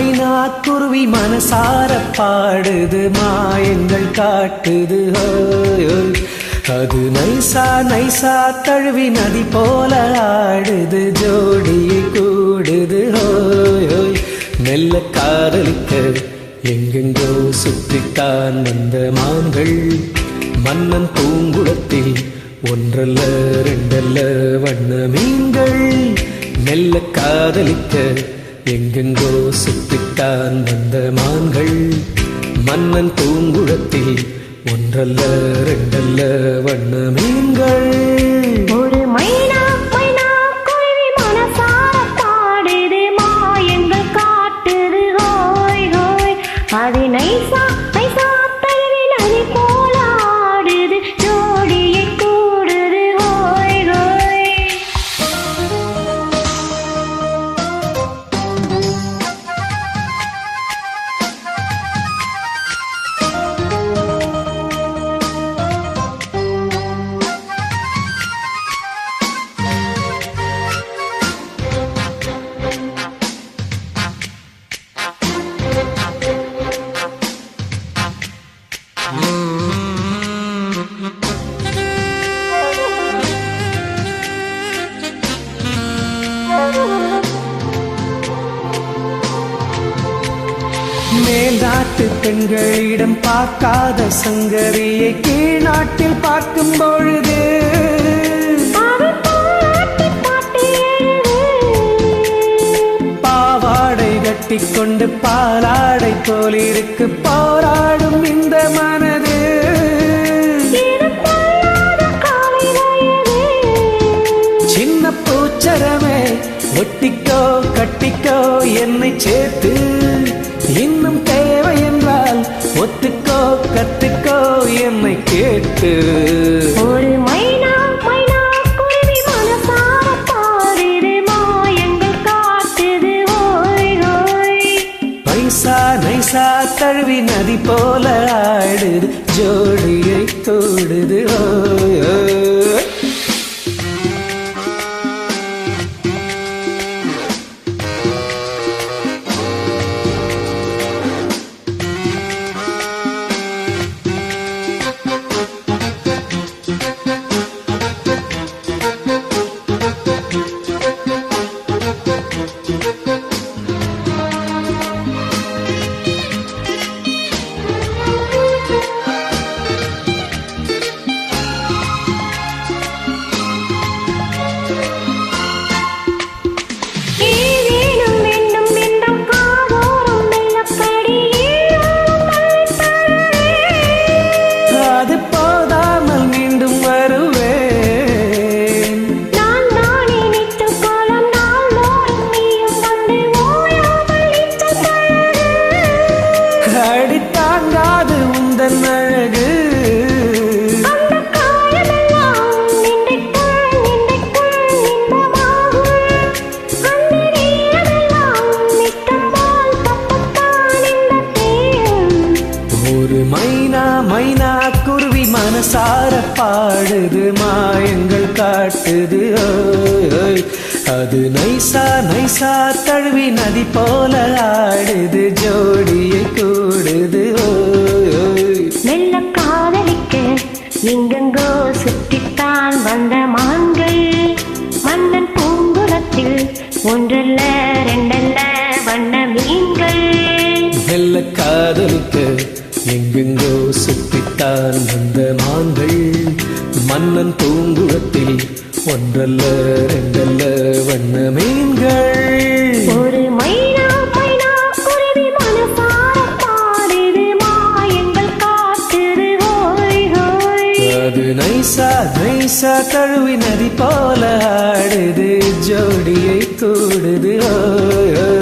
மைனா குருவி மனசார பாடுது மாயங்கள் காட்டுது ஹோய் ஹோய். அது நைசா நைசா தழுவி நதி போல ஆடுது ஜோடியை கூடுது ஹோய் ஹோய். மெல்ல காதலிக்க எங்கெங்கோ சுற்றித்தான் வந்த மான்கள் மன்னன் பூங்குளத்தில் ஒன்றல்ல ரெண்டல்ல வண்ண மீன்கள். மெல்ல காதலிக்க எங்கெங்கோ சுற்றித்தான் வந்த மான்கள் மன்னன் பூங்குளத்தில் ஒன்றல்ல ரெண்டல்ல வண்ண மீன்கள். ஒரு மைனா மைனா குருவி மனசார பாடுது மாயங்கள் காட்டுது ஹோய் ஹோய். அது நைசா நைசா தழுவி நதி போல ஆடுது ஜோடியை கூடுது ஹோய் ஹோய். மேல்நாட்டு பெண்களிடம் பார்க்காத சங்கதியை கீழ்நாட்டில் பார்க்கும் பொழுது பாவாடை கட்டிக்கொண்டு பாலாடை போலிருக்கு போராடும் இந்த மனது. சின்ன பூச்சரமே ஒட்டிக்கோ கட்டிக்கோ என்னை சேர்த்து இன்னும் தேவை என்றால் ஒத்துக்கோ கத்துக்கோ என்னை கேட்டு. ஒரு மைனா மைனா குருவி மனசார பாடுது மாயங்கள் காட்டுது ஹோய் ஹோய். நைசா நைசா தழுவி நதி போல ஆடுது ஜோடியை கூடுது ஹோய் ஹோய். தாங்காது உந்தன் அழகு ஒரு மைனா மைனா குருவி மனசார பாடுது மாயங்கள் காட்டுது ஓய் ஓய். அது நைசா நைசா தழுவி நதி போல ஆடுது ஜோடியை கூடுது ஓய் ஓய். மெல்ல காதலிக்க எங்கெங்கோ சுற்றித்தான் வந்த மான்கள் மன்னன் பூங்குளத்தில் ஒன்றல்ல ரெண்டல்ல வண்ண மீன்கள். மெல்ல காதலிக்க எங்கெங்கோ சுற்றித்தான் வந்த மான்கள் மன்னன் பூங்குளத்தில் ஒன்றல்ல ரெண்டல்ல வண்ண மீன்கள். ஒரு மைனா மைனா குருவி மனசார பாடுது மாயங்கள் காட்டுது ஓய் ஓய். அது நைசா நைசா தழுவி நதி போல ஆடுது ஜோடியை கூடுது ஓய் ஓய்.